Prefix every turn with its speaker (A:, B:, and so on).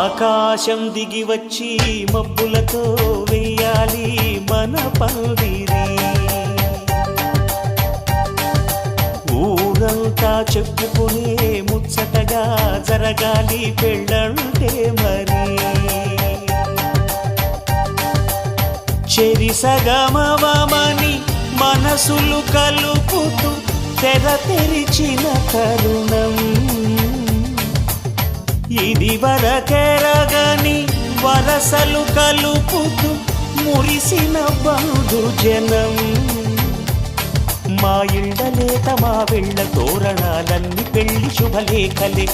A: ఆకాశం దిగి వచ్చి మబ్బులతో వెయ్యాలి మన పందిరి. ఊరంతా చెప్పుకునే ముచ్చటగా జరగాలి పెళ్ళంటే మరి. చెరిసగమవమని మనసులు కలుపుతూ తెర తెరిచిన తరుణం. ఇది వరకెరగని వరసలు కలుపుతూ మురిసిన బంధుజనం. మా ఇళ్ళలేత మా వెళ్ళ తోరణాలన్నీ పెళ్లి శుభలేఖలే.